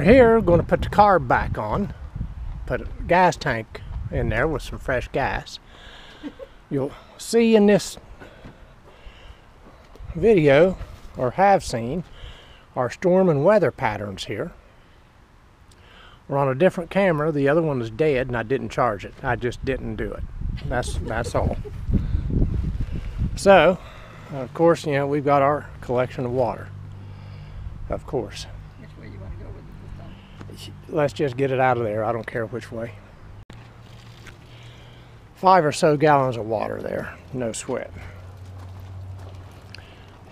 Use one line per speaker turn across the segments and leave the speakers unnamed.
here, we're going to put the carb back on, put a gas tank in there with some fresh gas. You'll see in this video, or have seen, our storm and weather patterns here. We're on a different camera. The other one is dead and I didn't charge it. I just didn't do it. That's all. So, of course, you know, we've got our collection of water. Of course.
Which way you want to go with it this time?
Let's just get it out of there. I don't care which way. 5 or so gallons of water there. No sweat.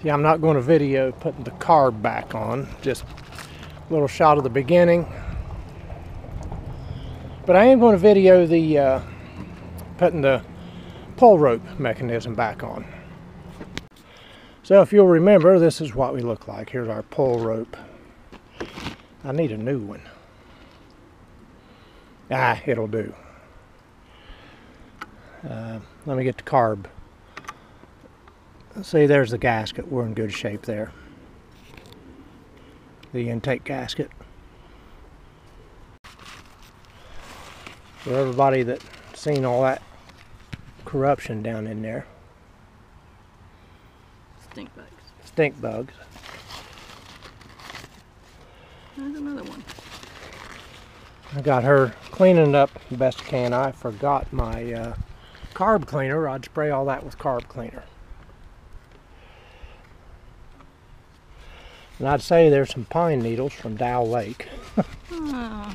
See, I'm not going to video putting the carb back on. Just a little shot of the beginning. But I am going to video the putting the pull rope mechanism back on. So if you'll remember, this is what we look like. Here's our pull rope. I need a new one. It'll do. Let me get the carb. See, there's the gasket. We're in good shape there. The intake gasket. For everybody that's seen all that corruption down in there.
Stink bugs.
Stink bugs.
There's another one.
I got her cleaning up the best I can. I forgot my carb cleaner. I'd spray all that with carb cleaner. And I'd say there's some pine needles from Dow Lake.
Oh.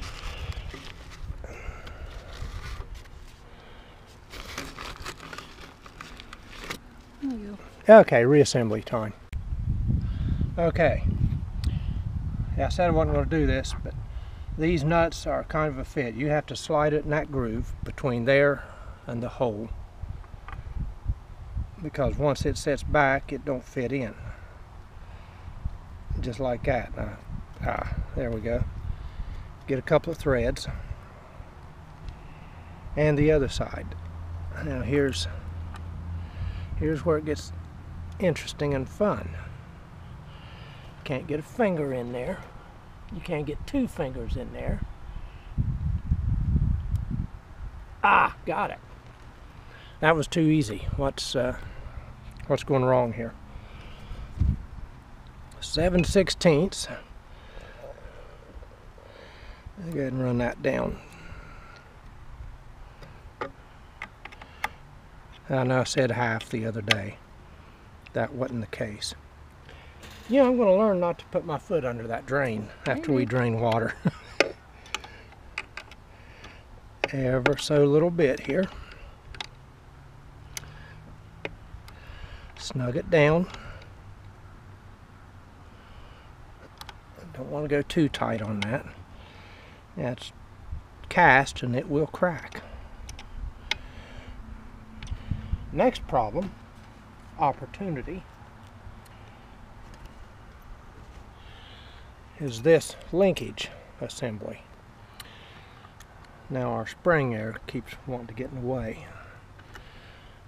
There you go.
Okay, reassembly time. Okay. Yeah, I said I wasn't going to do this, but these nuts are kind of a fit. You have to slide it in that groove between there and the hole, because once it sets back, it don't fit in. Just like that. There we go. Get a couple of threads. And the other side. Now here's where it gets interesting and fun. Can't get a finger in there. You can't get 2 fingers in there. Got it. That was too easy. What's going wrong here? 7/16. Go ahead and run that down. I know I said half the other day. That wasn't the case. Yeah, I'm going to learn not to put my foot under that drain after we drain water. Ever so little bit here. Snug it down. Don't want to go too tight on that. That's cast and it will crack. Next problem, opportunity, is this linkage assembly. Now our spring air keeps wanting to get in the way.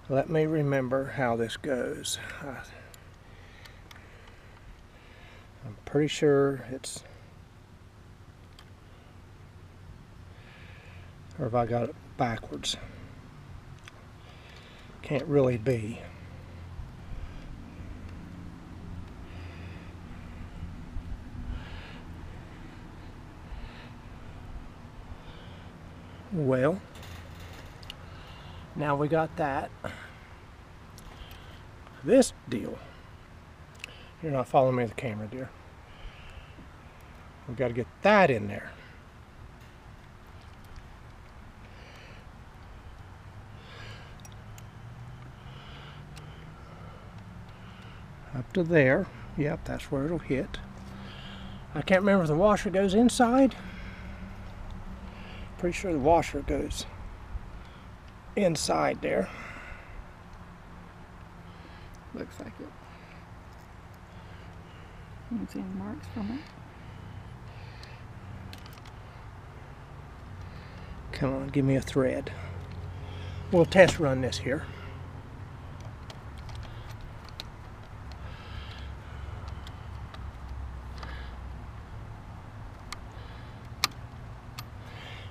Let me remember how this goes. I'm pretty sure it's, or if I got it backwards. Can't really be. Well, now we got that. This deal. You're not following me with the camera, dear. We've got to get that in there. Up to there. Yep, that's where it'll hit. I can't remember if the washer goes inside. Pretty sure the washer goes inside there.
Looks like it. You can see any marks from it.
Come on, give me a thread. We'll test run this here.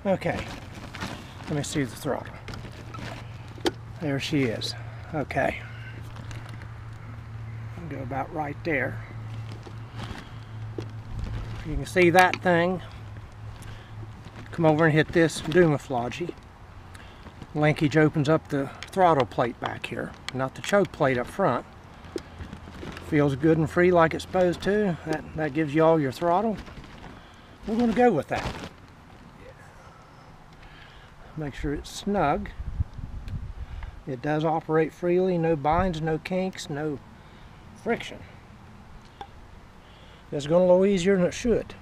Okay, let me see the throttle. There she is. Okay. I'll go about right there. You can see that thing. Come over and hit this Dumaflogy. Linkage opens up the throttle plate back here, not the choke plate up front. Feels good and free like it's supposed to. That gives you all your throttle. We're going to go with that. Make sure it's snug. It does operate freely, no binds, no kinks, no friction. It's going a little easier than it should.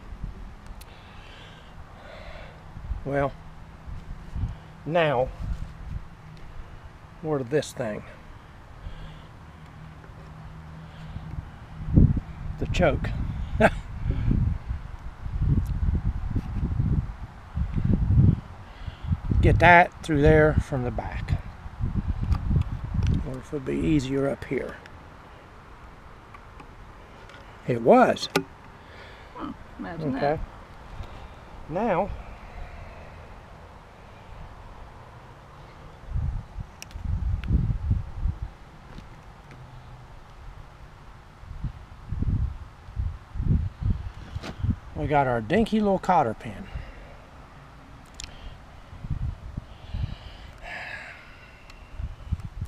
Well, now, where to this thing? The choke. Get that through there from the back. Or if it would be easier up here. It was.
Imagine
okay.
that.
Now, we got our dinky little cotter pin.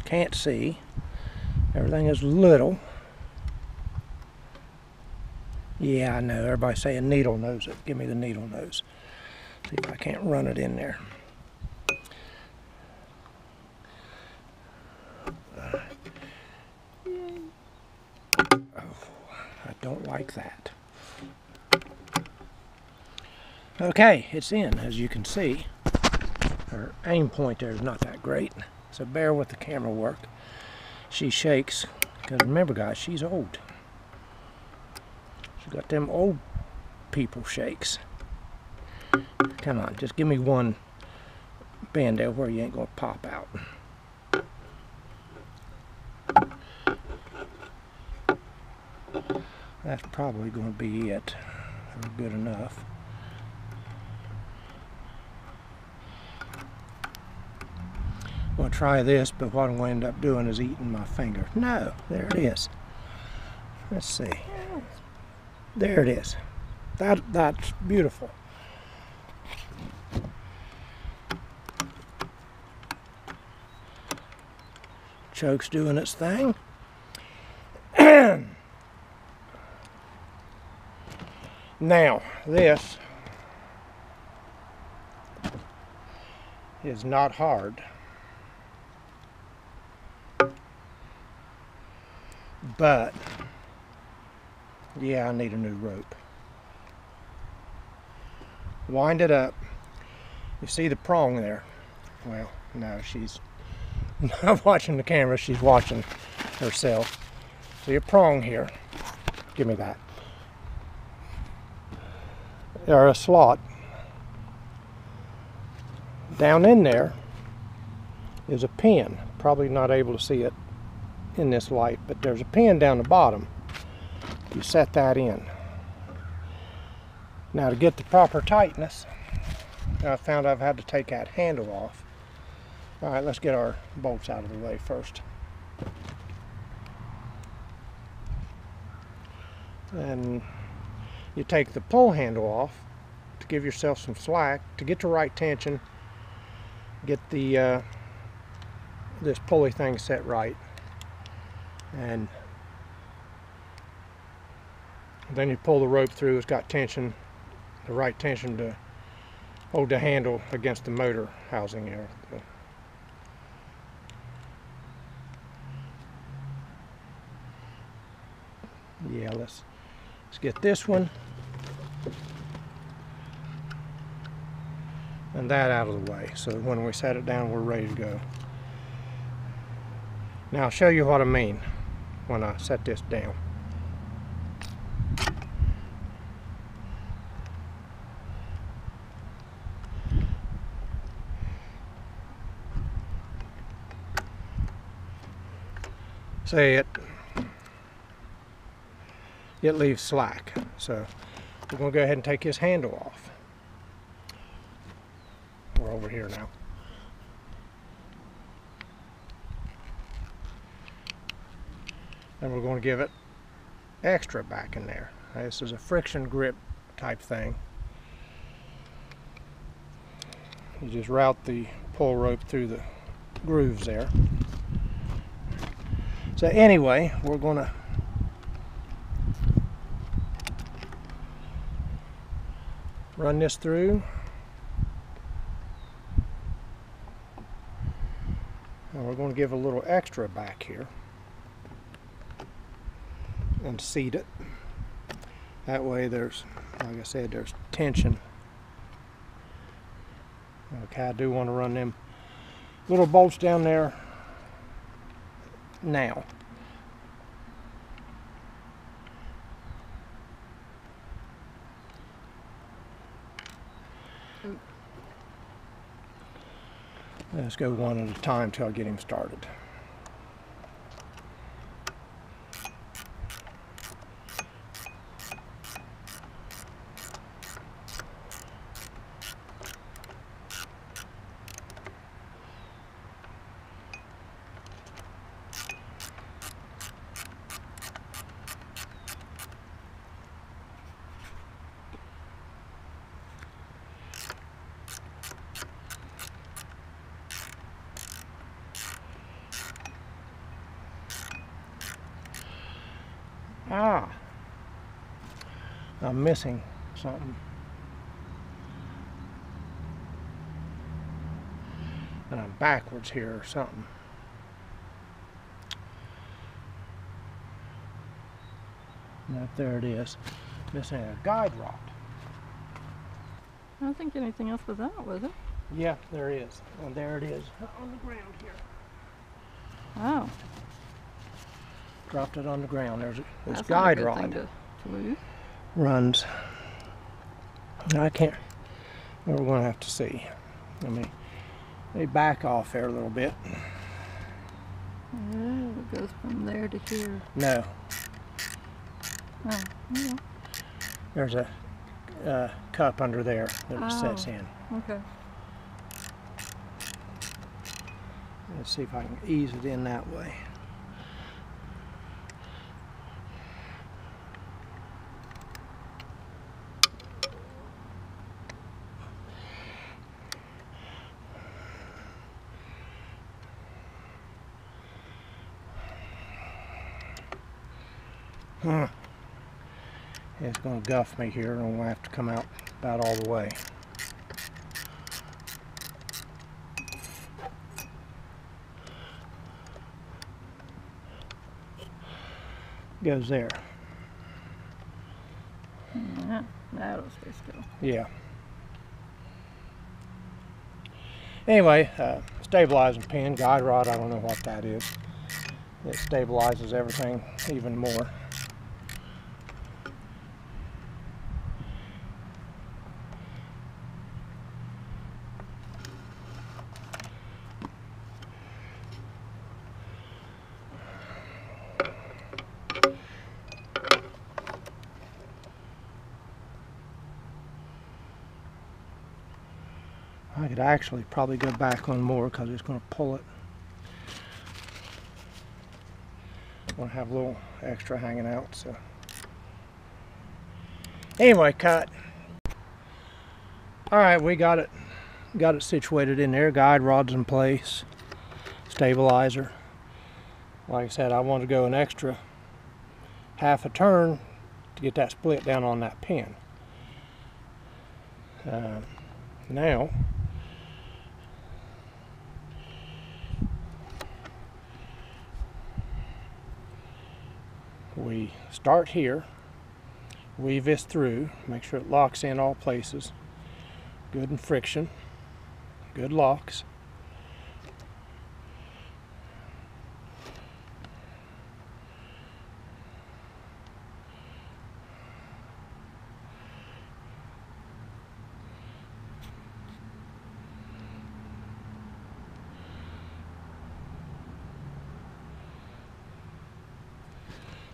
Can't see. Everything is little. Yeah, I know. Everybody's saying needle nose it. Give me the needle nose. See if I can't run it in there. Oh, I don't like that. Okay, it's in, as you can see. Her aim point there is not that great, so bear with the camera work. She shakes, because remember guys, she's old. She's got them old people shakes. Come on, just give me one bend there where you ain't gonna pop out. That's probably gonna be it. Good enough. I'm going to try this, but what I'm going to end up doing is eating my finger. No, there it is. Let's see. There it is. That's beautiful. Choke's doing its thing. Now, this is not hard. But, yeah, I need a new rope. Wind it up. You see the prong there? Well, no, she's not watching the camera, she's watching herself. So your prong here, give me that. Or a slot. Down in there is a pin. Probably not able to see it in this light, but there's a pin down the bottom. You set that in. Now to get the proper tightness, I found I've had to take that handle off. Alright, let's get our bolts out of the way first. And you take the pull handle off to give yourself some slack to get the right tension, get the this pulley thing set right. And then you pull the rope through. It's got tension, the right tension to hold the handle against the motor housing here. Yeah, let's get this one and that out of the way, so when we set it down we're ready to go. Now I'll show you what I mean when I set this down. Say it leaves slack, so we're going to go ahead and take his handle off. over here now. And we're going to give it extra back in there. This is a friction grip type thing. You just route the pull rope through the grooves there. So anyway, we're going to run this through. And we're going to give a little extra back here and seat it. That way there's, like I said, there's tension. Okay, I do want to run them little bolts down there now. Let's go one at a time till I get him started. Ah, I'm missing something. And I'm backwards here or something. Nope, there it is. Missing a guide rod.
I don't think anything else was out, was it?
Yeah, there is. And there it is on the ground here.
Oh.
Dropped it on the ground. There's this
That's
guide
not a good thing
rod.
to lose.
Runs. I can't. We're going to have to see. Let me back off there a little bit.
Oh, it goes from there to here.
No,
Oh, yeah.
there's a cup under there that it sets in.
Okay.
Let's see if I can ease it in that way. It's going to guff me here, and I'm going to have to come out about all the way. Goes there.
Yeah, that'll stay still.
Yeah. Anyway, stabilizing pin, guide rod, I don't know what that is. It stabilizes everything even more. I could actually probably go back one more because it's going to pull it. I'm going to have a little extra hanging out. So anyway, cut. All right, we got it situated in there. Guide rods in place, stabilizer. Like I said, I want to go an extra half a turn to get that split down on that pin. Now we start here, weave this through, make sure it locks in all places, good in friction, good locks.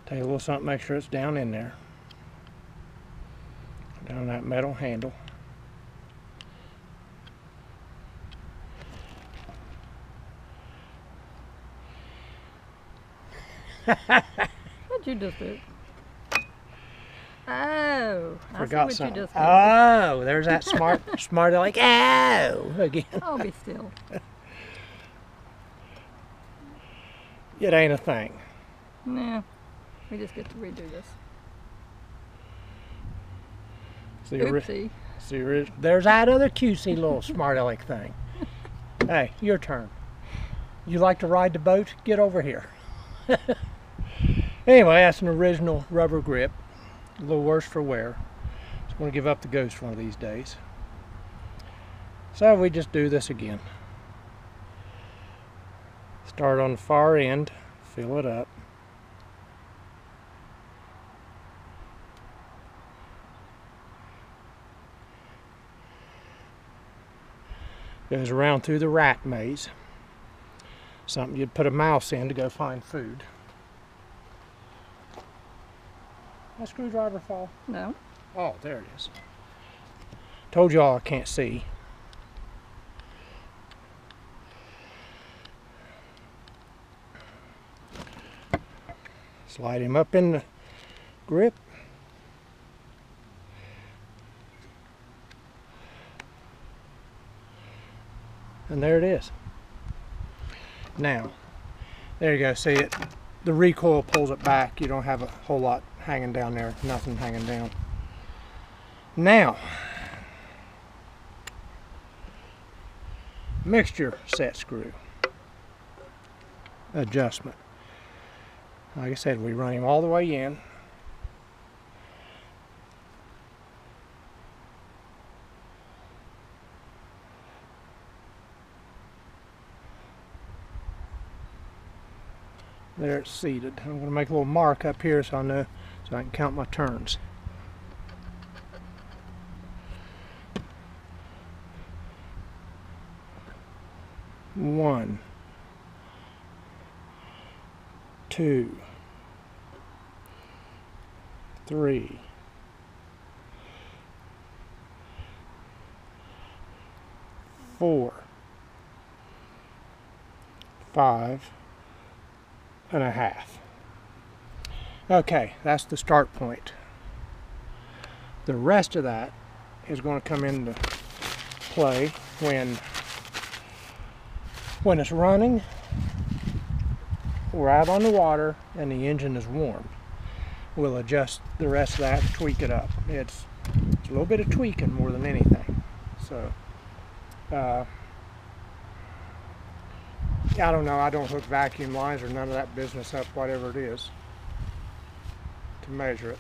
Take a little something, make sure it's down in there, down that metal handle.
What'd you just do? Oh, I see
Forgot
what
something.
you just did.
Oh, there's that smart like, oh, again.
Oh, be still.
It ain't a thing.
Nah, we just get to redo this.
See,
Oopsie.
there's that other cutesy little smart aleck thing. Hey, your turn. You like to ride the boat? Get over here. Anyway, that's an original rubber grip. A little worse for wear. So I'm going to give up the ghost one of these days. So we just do this again. Start on the far end, fill it up. Goes around through the rat maze. Something you'd put a mouse in to go find food. My screwdriver fall?
No.
Oh, there it is. Told y'all I can't see. Slide him up in the grip. And there it is. Now, there you go. See it? The recoil pulls it back. You don't have a whole lot hanging down there. Nothing hanging down. Now, mixture set screw adjustment. Like I said, we run him all the way in. There it's seated. I'm going to make a little mark up here so I know, so I can count my turns. One, 2, 3, 4, 5 and a half. Okay, that's the start point. The rest of that is going to come into play when it's running, we're out on the water, and the engine is warm. We'll adjust the rest of that, tweak it up. It's a little bit of tweaking more than anything. So, I don't know, I don't hook vacuum lines or none of that business up, whatever it is, to measure it.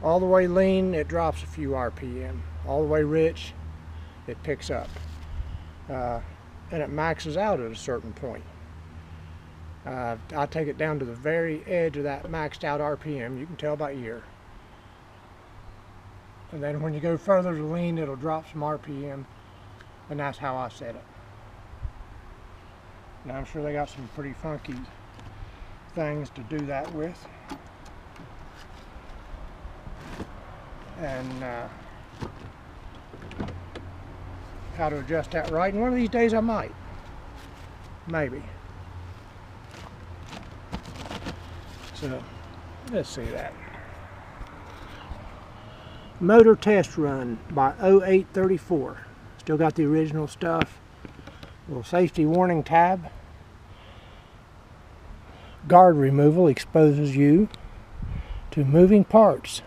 All the way lean, it drops a few RPM. All the way rich, it picks up. And it maxes out at a certain point. I take it down to the very edge of that maxed out RPM. You can tell by ear. And then when you go further to lean, it'll drop some RPM, and that's how I set it. Now I'm sure they got some pretty funky things to do that with. And how to adjust that right. And one of these days I might. Maybe. So, let's see that. Motor test run by 0834. Still got the original stuff. Little safety warning tab. Guard removal exposes you to moving parts,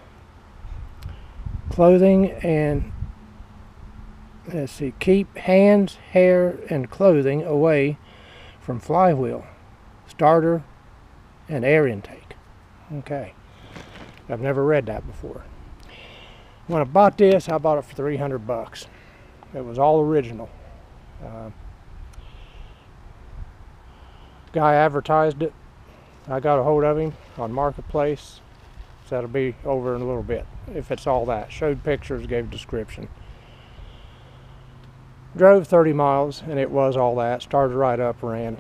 clothing, and let's see, keep hands, hair, and clothing away from flywheel, starter, and air intake. Okay, I've never read that before. When I bought this, I bought it for 300 bucks. It was all original. Guy advertised it. I got a hold of him on Marketplace. So that'll be over in a little bit, if it's all that. Showed pictures, gave description. Drove 30 miles, and it was all that. Started right up, ran.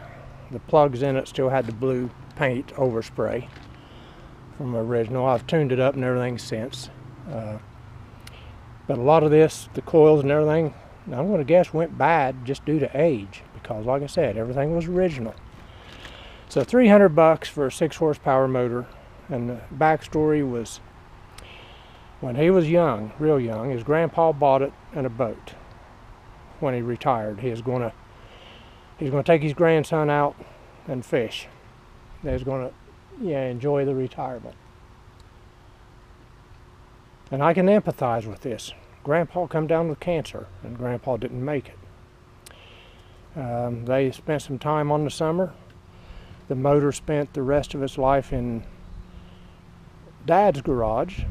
The plugs in it still had the blue paint overspray from the original. I've tuned it up and everything since. But a lot of this, the coils and everything, I'm going to guess went bad just due to age. Because like I said, everything was original. So $300 for a 6 horsepower motor. And the backstory was, when he was young, real young, his grandpa bought it in a boat. When he retired, he's going to take his grandson out and fish. He's going to enjoy the retirement. And I can empathize with this. Grandpa come down with cancer, and Grandpa didn't make it. They spent some time on the summer. The motor spent the rest of its life in Dad's garage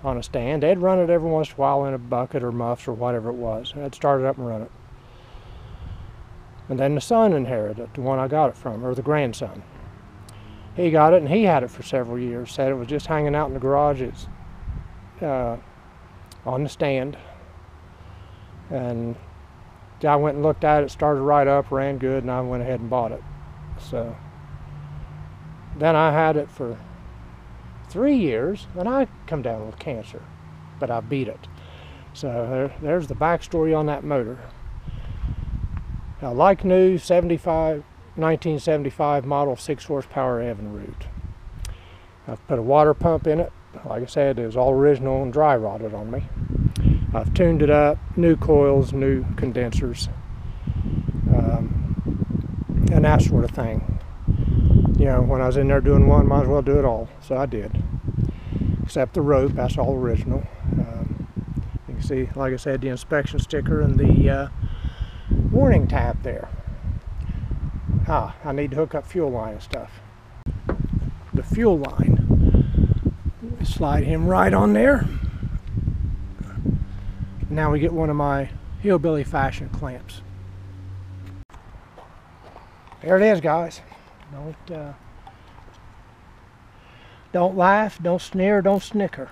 on a stand. They'd run it every once in a while in a bucket or muffs or whatever it was. I'd start it up and run it. And then the son inherited it, the one I got it from, or the grandson. He got it and he had it for several years. Said it was just hanging out in the garage. It's on the stand. And I went and looked at it, started right up, ran good, and I went ahead and bought it. So then I had it for 3 years, and I come down with cancer, but I beat it. So there's the backstory on that motor. Now, like new 1975 model 6 horsepower Evinrude. I've put a water pump in it. Like I said, it was all original and dry rotted on me. I've tuned it up, new coils, new condensers, and that sort of thing. You know, when I was in there doing one, might as well do it all. So I did. Except the rope, that's all original. You can see, like I said, the inspection sticker and the warning tab there. I need to hook up fuel line and stuff. The fuel line. Slide him right on there. Now we get one of my hillbilly fashion clamps. There it is, guys. Don't laugh, don't sneer, don't snicker.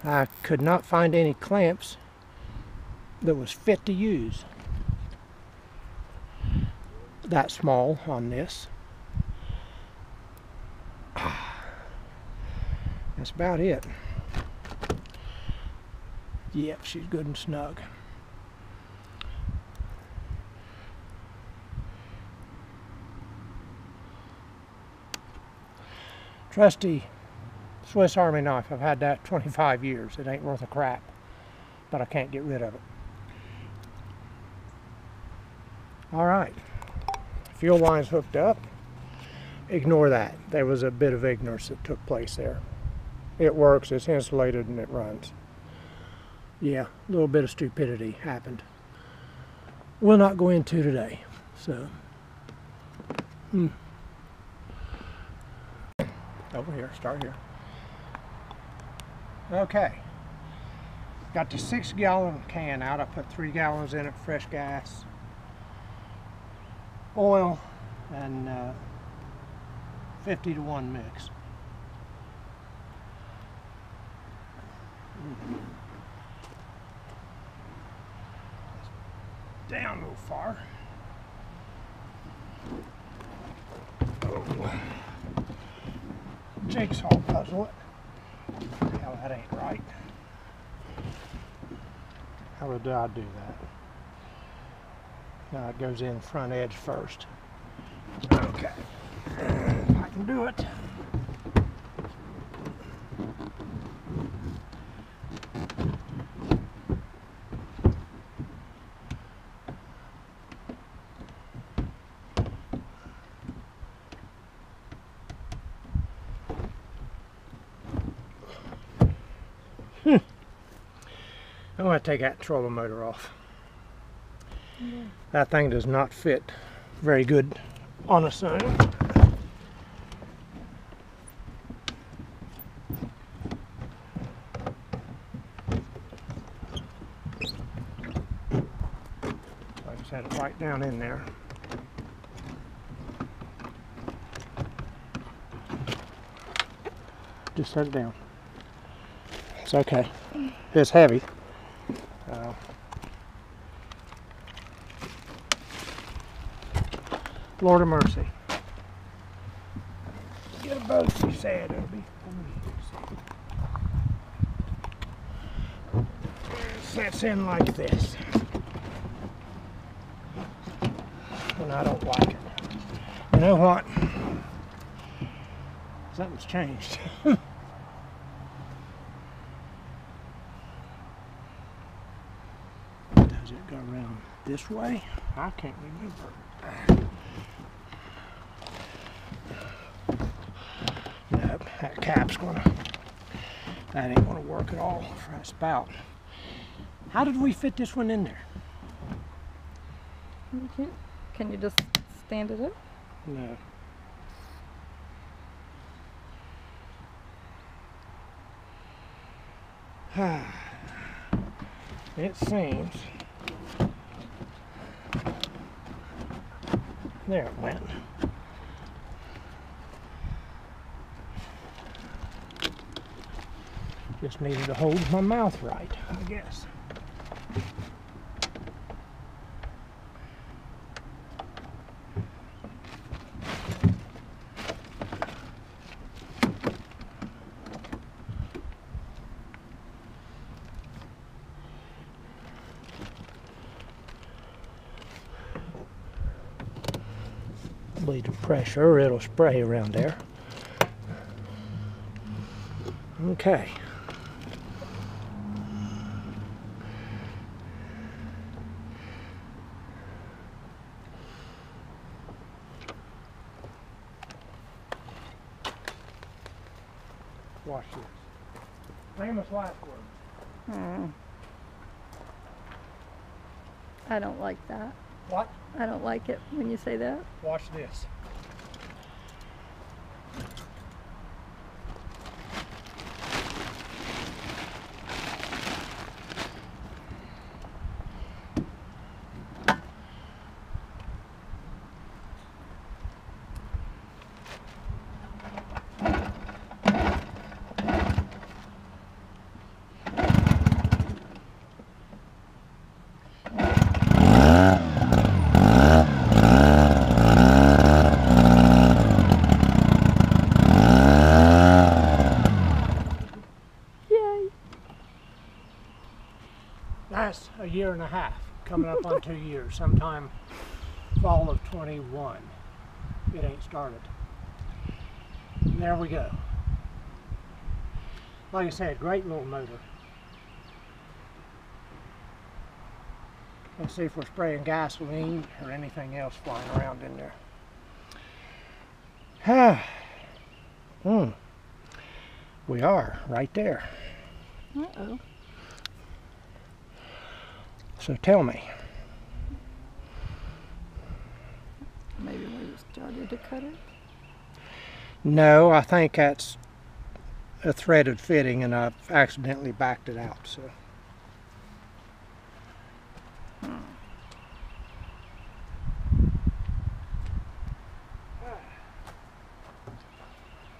I could not find any clamps that was fit to use. That small on this. That's about it. Yep, she's good and snug. Trusty Swiss Army knife. I've had that 25 years. It ain't worth a crap, but I can't get rid of it. All right, fuel line's hooked up. Ignore that. There was a bit of ignorance that took place there. It works, it's insulated, and it runs. Yeah, a little bit of stupidity happened. We'll not go into today, so. Over here, start here. Okay. Got the 6-gallon can out. I put 3 gallons in it, fresh gas, oil, and 50-to-1 mix. Down a little far. Oh. Jigsaw puzzle it. Hell, that ain't right. How did I do that? Now it goes in front edge first. Okay. If I can do it. I'm going to take that trolling motor off. Yeah. That thing does not fit very good on its own. I just had it right down in there. Just set it down. It's okay. It's heavy. Lord of mercy. Get a boat, she said. It'll be sets in like this. and I don't like it. You know what? Something's changed. Does it go around this way? I can't remember. Nope, that cap's that ain't gonna work at all for that spout. How did we fit this one in there?
You can't. Can you just stand it up?
No. It seems. There it went. Just needed to hold my mouth right, I guess. Bleed the pressure, it'll spray around there. Okay. Watch this. Famous last words.
I don't like that.
What?
I don't like it when you say that.
Watch this. That's a year and a half, coming up on 2 years, sometime fall of 21. It ain't started. And there we go. Like I said, great little motor. Let's see if we're spraying gasoline or anything else flying around in there. We are right there.
Uh-oh.
So tell me.
Maybe we started to cut it?
No, I think that's a threaded fitting and I've accidentally backed it out. So.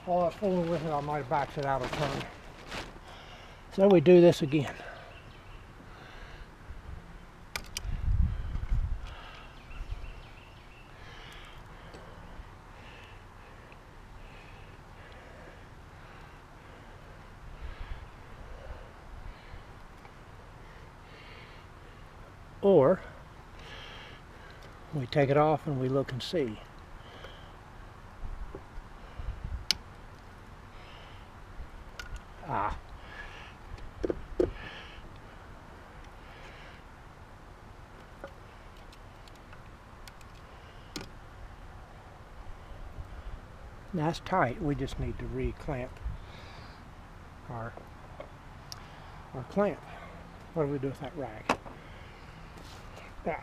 While I was fooling with it, I might have backed it out a turn. So we do this again. Or we take it off and we look and see. That's tight. We just need to re-clamp our clamp. What do we do with that rag? Okay.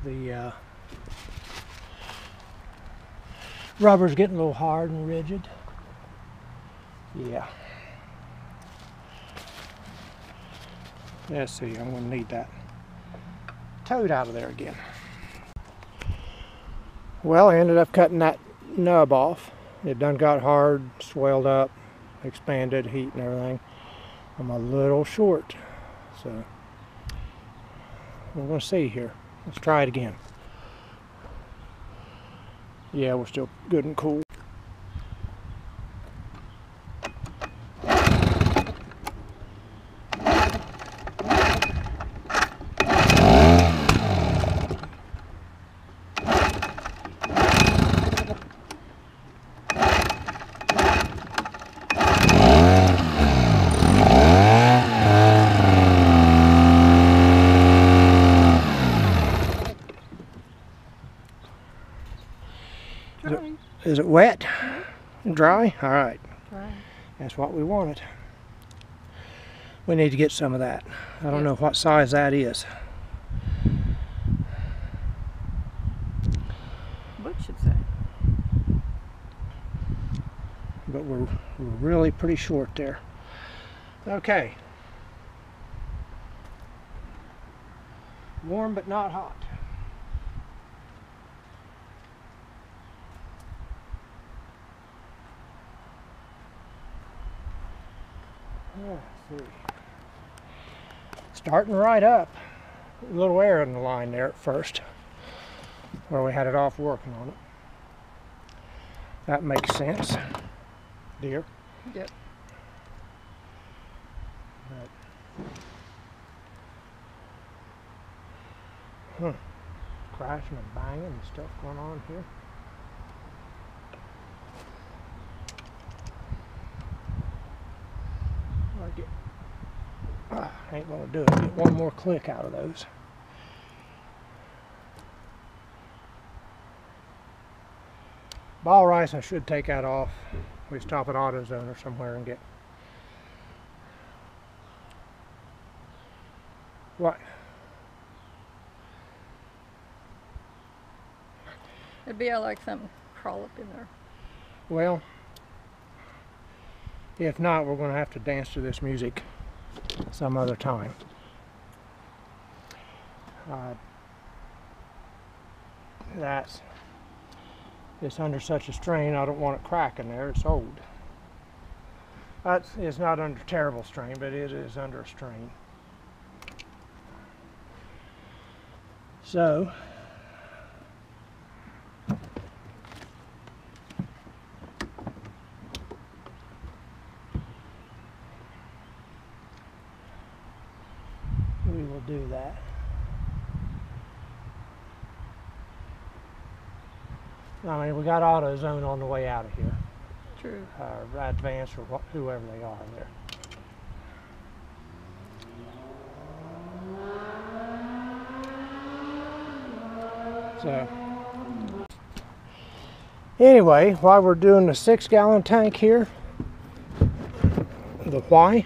The rubber's getting a little hard and rigid. Yeah. Let's see, I'm going to need that toad out of there again. Well, I ended up cutting that nub off. It done got hard, swelled up, expanded, heat and everything. I'm a little short, so we're going to see here. Let's try it again. Yeah, we're still good and cool. Is it wet and dry? All right.
Dry.
That's what we wanted. We need to get some of that. I don't know what size that is.
Book should say.
But we're really pretty short there. Okay. Warm but not hot. Let's see. Starting right up. A little air in the line there at first, where we had it off working on it. That makes sense. Dear.
Yep.
Crashing and banging and stuff going on here. Ain't gonna do it. Get one more click out of those. Ball rice I should take that off. We stop at AutoZone or somewhere and get. What?
It'd be like something crawl up in there.
Well, if not, we're going to have to dance to this music some other time. It's under such a strain, I don't want it cracking there. It's old. It's not under terrible strain, but it is under a strain. So, we will do that. I mean, we got AutoZone on the way out of here.
True.
Advance or whoever they are there. So, anyway, while we're doing the 6-gallon tank here, the why,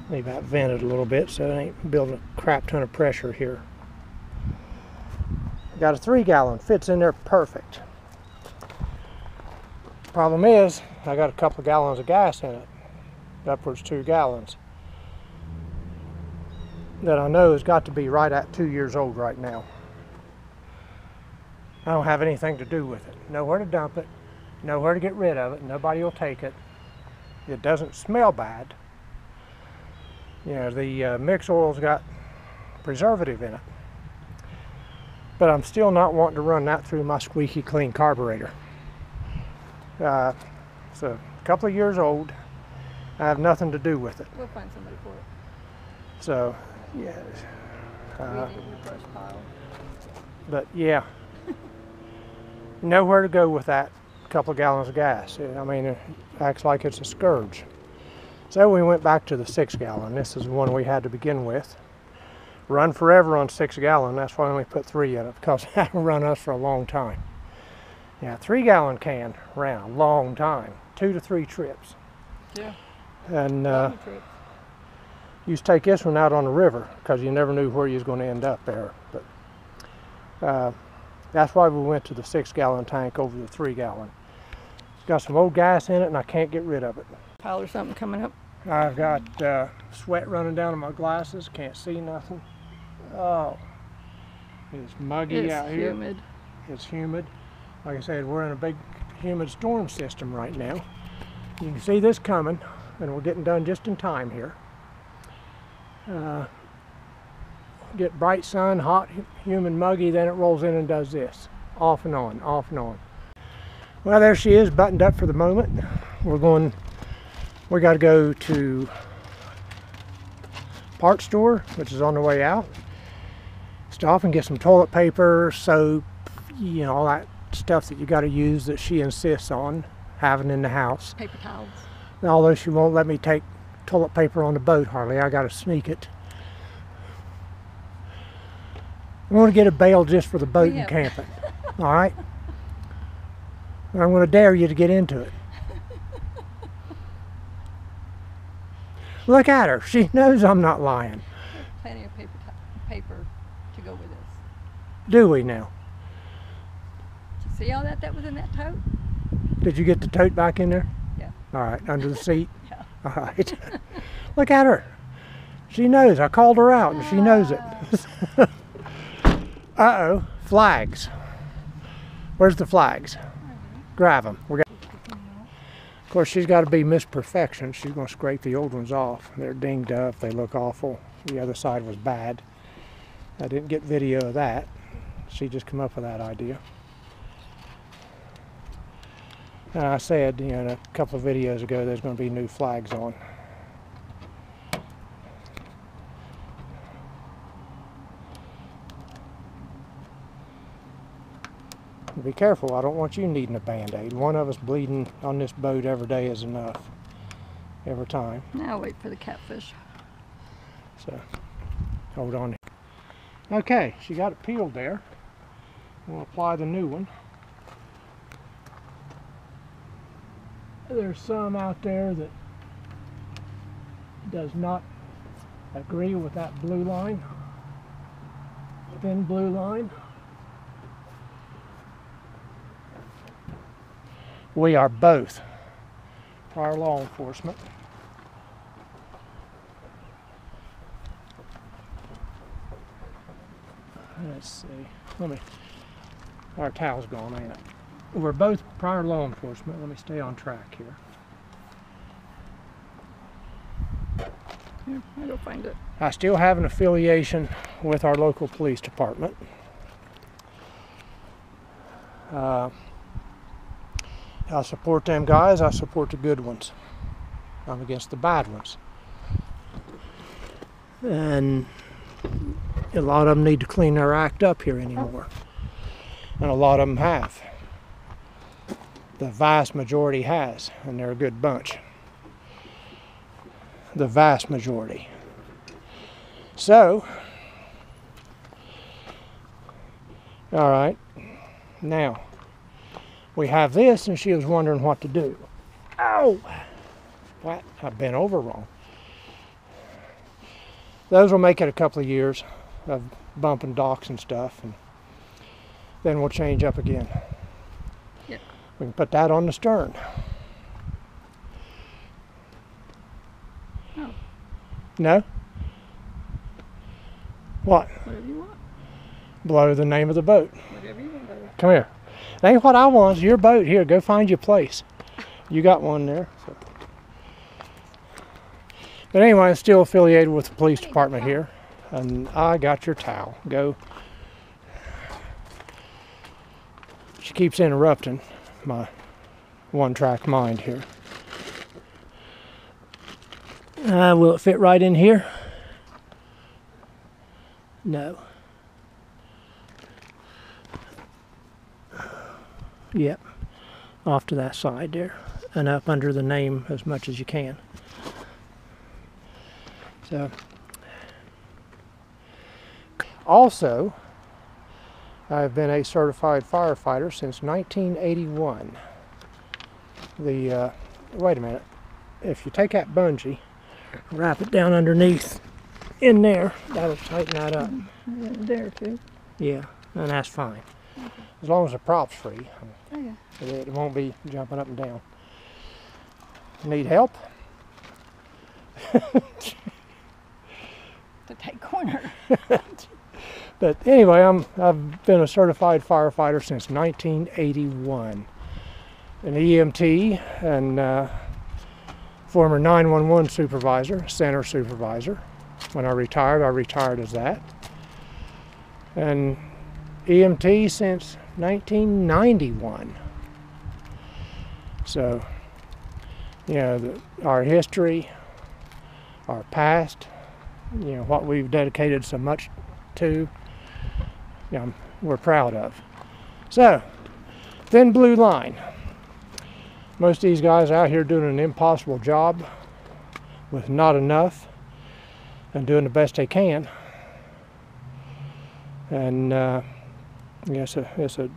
leave that vented a little bit so it ain't building a crap ton of pressure here. Got a 3-gallon, fits in there perfect. Problem is, I got a couple of gallons of gas in it, upwards 2 gallons, that I know has got to be right at 2 years old right now. I don't have anything to do with it. Nowhere to dump it, nowhere to get rid of it, nobody will take it. It doesn't smell bad. You know, the mix oil's got preservative in it. But I'm still not wanting to run that through my squeaky clean carburetor. It's a couple of years old. I have nothing to do with it.
We'll find somebody for it.
So, yeah.
Weed in your brush pile.
But yeah, nowhere to go with that couple of gallons of gas. I mean, it acts like it's a scourge. So we went back to the 6-gallon. This is the one we had to begin with. Run forever on 6-gallon. That's why I only put 3 in it, because that'll run us for a long time. Yeah, 3-gallon can ran a long time, 2 to 3 trips.
Yeah.
And
Trips.
used to take this one out on the river because you never knew where you was going to end up there. But that's why we went to the 6-gallon tank over the 3-gallon. It's got some old gas in it, and I can't get rid of it.
Pile or something coming up.
I've got sweat running down in my glasses. Can't see nothing. Oh, it's muggy out here.
It's humid.
It's humid. Like I said, we're in a big humid storm system right now. You can see this coming, and we're getting done just in time here. Get bright sun, hot, humid, muggy, then it rolls in and does this. Off and on, off and on. Well, there she is, buttoned up for the moment. We got to go to parts store, which is on the way out. Stop and get some toilet paper, soap, you know, all that stuff that you got to use that she insists on having in the house.
Paper towels.
Although she won't let me take toilet paper on the boat hardly, I got to sneak it. I want to get a bale just for the boat and camping. All right. I'm going to dare you to get into it. Look at her. She knows I'm not lying.
There's plenty of paper to go with this.
Do we now?
Did you see all that was in that tote?
Did you get the tote back in there?
Yeah.
All right, under the seat?
Yeah.
All right. Look at her. She knows. I called her out and she knows it. Uh-oh, flags. Where's the flags? Grab them. Of course, she's got to be Miss Perfection. She's going to scrape the old ones off. They're dinged up. They look awful. The other side was bad. I didn't get video of that. She just came up with that idea. And I said, you know, a couple of videos ago, there's going to be new flags on. Be careful, I don't want you needing a band-aid. One of us bleeding on this boat every day is enough. Every time.
Now wait for the catfish.
So, hold on. Okay, she got it peeled there. We'll apply the new one. There's some out there that does not agree with that blue line. Thin blue line. We are both prior law enforcement. Let's see. Our towel's gone, ain't it? We're both prior law enforcement. Let me stay on track here.
Here, I'll go find it.
I still have an affiliation with our local police department. I support them guys. I support the good ones. I'm against the bad ones. And a lot of them need to clean their act up here anymore. And a lot of them have. The vast majority has, and they're a good bunch. The vast majority. So, all right, now we have this, and she was wondering what to do. Ow! What? I bent over wrong. Those will make it a couple of years of bumping docks and stuff, and then we'll change up again.
Yep.
We can put that on the stern.
Oh.
No? What?
Whatever you want.
Blow the name of the boat.
Whatever you want, baby.
Come here. It ain't what I want. It's your boat. Here, go find your place. You got one there. So. But anyway, I'm still affiliated with the police department here. And I got your towel. Go. She keeps interrupting my one-track mind here. Will it fit right in here? No. Yep. Off to that side there. And up under the name as much as you can. So. Also, I've been a certified firefighter since 1981. Wait a minute. If you take that bungee, wrap it down underneath in there, that'll tighten that up.
There too.
Yeah, and that's fine. Okay. As long as the prop's free.
Oh, yeah.
It won't be jumping up and down. Need help?
The tight corner.
But anyway, I've been a certified firefighter since 1981. An EMT and former 911 supervisor, center supervisor. When I retired as that. And EMT since 1991. So, you know, our history, our past, you know, what we've dedicated so much to, you know, we're proud of. So, thin blue line. Most of these guys out here doing an impossible job with not enough and doing the best they can. And yes, it's a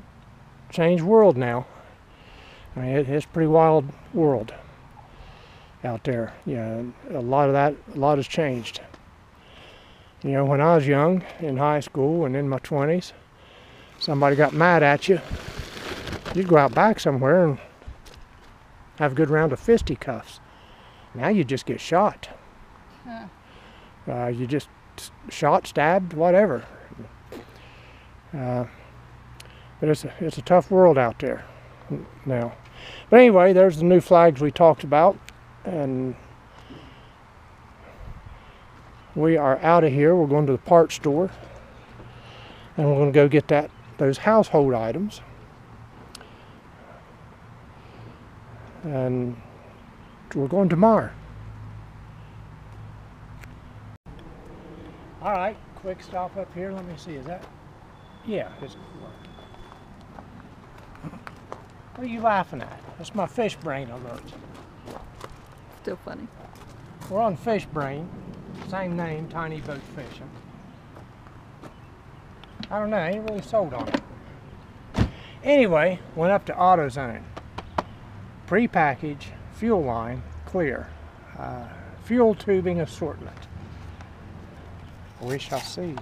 changed world now. I mean, it's a pretty wild world out there. You know, a lot has changed. You know, when I was young, in high school and in my 20s, somebody got mad at you, you'd go out back somewhere and have a good round of fisticuffs. Now you just get shot. You just shot, stabbed, whatever. But it's a tough world out there now. But anyway, there's the new flags we talked about, and we are out of here. We're going to the parts store, and we're going to go get those household items. And we're going tomorrow. All right, quick stop up here. Let me see, is that? Yeah, it's what are you laughing at? That's my fish brain alert.
Still funny.
We're on Fish Brain, same name, Tiny Boat Fishing. I don't know, I ain't really sold on it. Anyway, went up to AutoZone. Pre-packaged, fuel line, clear. Fuel tubing assortment. We shall see.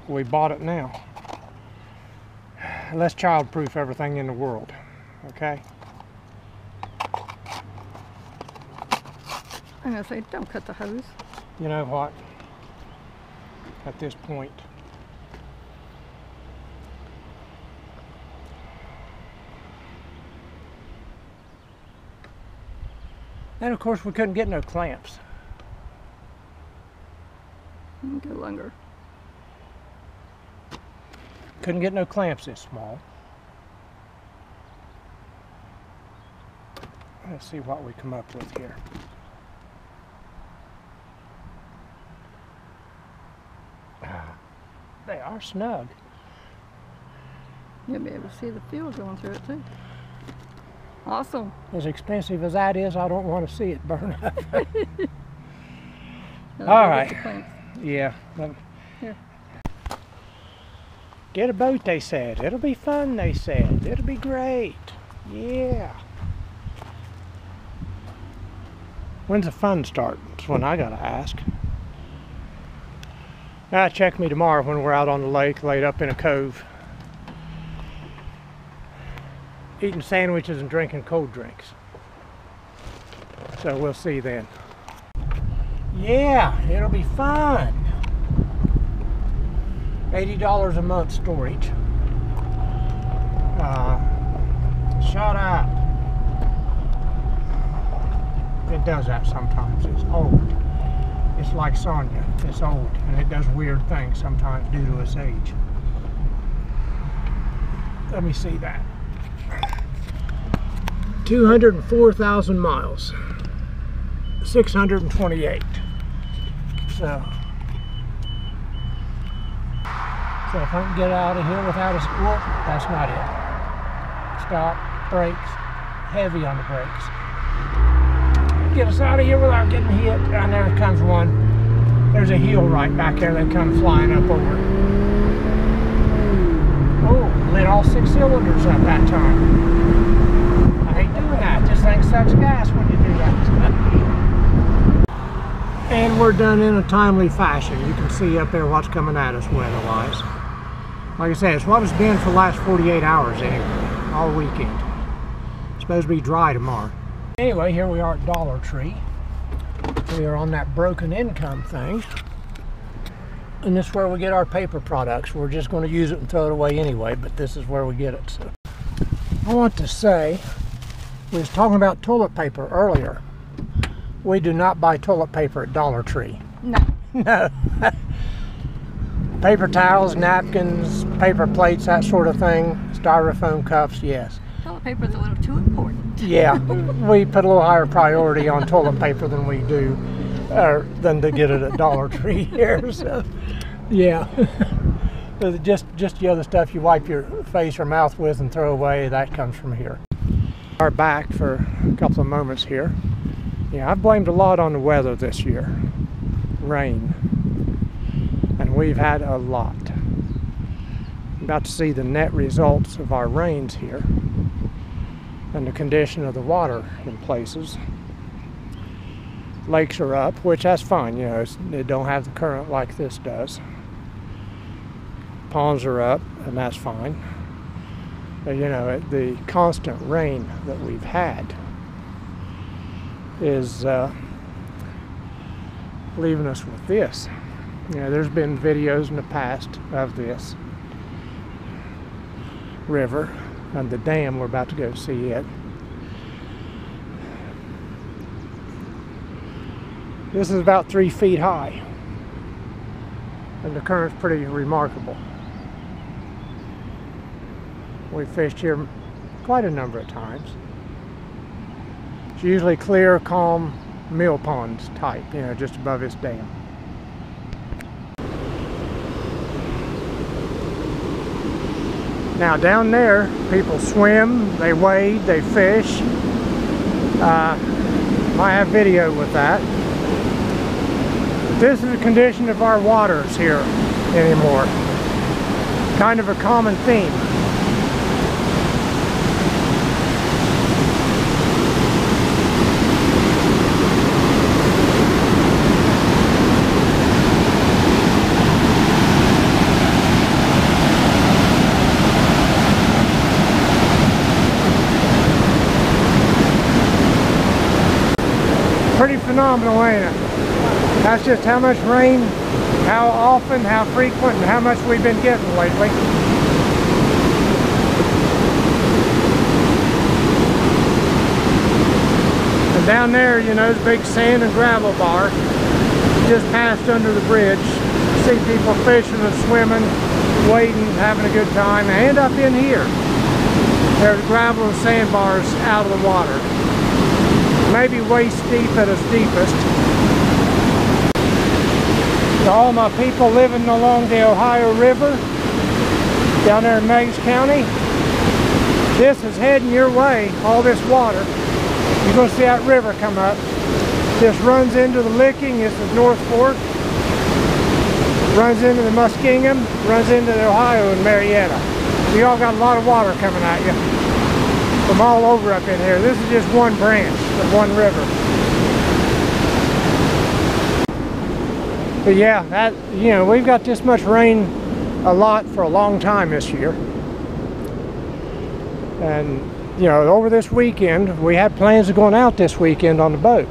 We bought it now. Let's child-proof everything in the world, okay?
I'm gonna say, don't cut the hose.
You know what? At this point, and of course we couldn't get no clamps.
Go longer.
Couldn't get no clamps this small. Let's see what we come up with here. They are snug.
You'll be able to see the fuel going through it too. Awesome.
As expensive as that is, I don't want to see it burn up. All right. Yeah.
Here.
Get a boat, they said. It'll be fun, they said. It'll be great. Yeah. When's the fun start? That's when I gotta ask. Check me tomorrow when we're out on the lake, laid up in a cove, eating sandwiches and drinking cold drinks. So we'll see then. Yeah, it'll be fun. $80 a month storage. Shut up. It does that sometimes. It's old. It's like Sonia. It's old, and it does weird things sometimes due to its age. Let me see that. 204,000 miles. 628. So if I can get out of here without a squirt, that's not it. Stop, brakes, heavy on the brakes. Get us out of here without getting hit. And there comes one. There's a heel right back there that comes flying up over. Oh, lit all 6 cylinders up that time. I hate doing that. This thing sucks gas when you do that. And we're done in a timely fashion. You can see up there what's coming at us weather-wise. Like I said, it's what it's been for the last 48 hours anyway, all weekend. It's supposed to be dry tomorrow. Anyway, here we are at Dollar Tree. We are on that broken income thing. And this is where we get our paper products. We're just going to use it and throw it away anyway, but this is where we get it. So I want to say, we was talking about toilet paper earlier. We do not buy toilet paper at Dollar Tree.
No.
No. Paper towels, napkins, paper plates, that sort of thing. Styrofoam cups, yes.
Toilet paper is a little too important.
Yeah, we put a little higher priority on toilet paper than we do, than to get it at Dollar Tree here. So, yeah. just the other stuff you wipe your face or mouth with and throw away, that comes from here. Are back for a couple of moments here. Yeah, I've blamed a lot on the weather this year. Rain. And we've had a lot. I'm about to see the net results of our rains here. and the condition of the water in places. Lakes are up, which that's fine, you know, they don't have the current like this does. Ponds are up, and that's fine. But you know, the constant rain that we've had is leaving us with this. You know, there's been videos in the past of this river and the dam. We're about to go see it. This is about 3 feet high, and the current's pretty remarkable. We've fished here quite a number of times. It's usually clear, calm, mill ponds type, you know, just above this dam. Now down there, people swim, they wade, they fish. Might have video with that. This is the condition of our waters here anymore. Kind of a common theme. Pretty phenomenal, ain't it? That's just how much rain, how often, how frequent, and how much we've been getting lately. And down there, you know, the big sand and gravel bar just passed under the bridge. See people fishing and swimming, wading, having a good time, and up in here. There's gravel and sand bars out of the water. Maybe waist deep at its deepest. To all my people living along the Ohio River down there in Meigs County, this is heading your way, all this water. You're going to see that river come up. This runs into the Licking, this is North Fork, runs into the Muskingum, runs into the Ohio and Marietta. So you all got a lot of water coming at you from all over up in here. This is just one branch of one river. But yeah, that, you know, we've got this much rain a lot for a long time this year. And you know, over this weekend, we had plans of going out this weekend on the boat.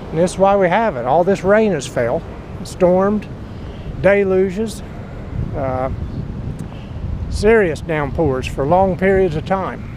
And this is why we have it. All this rain has fell, stormed, deluges, serious downpours for long periods of time.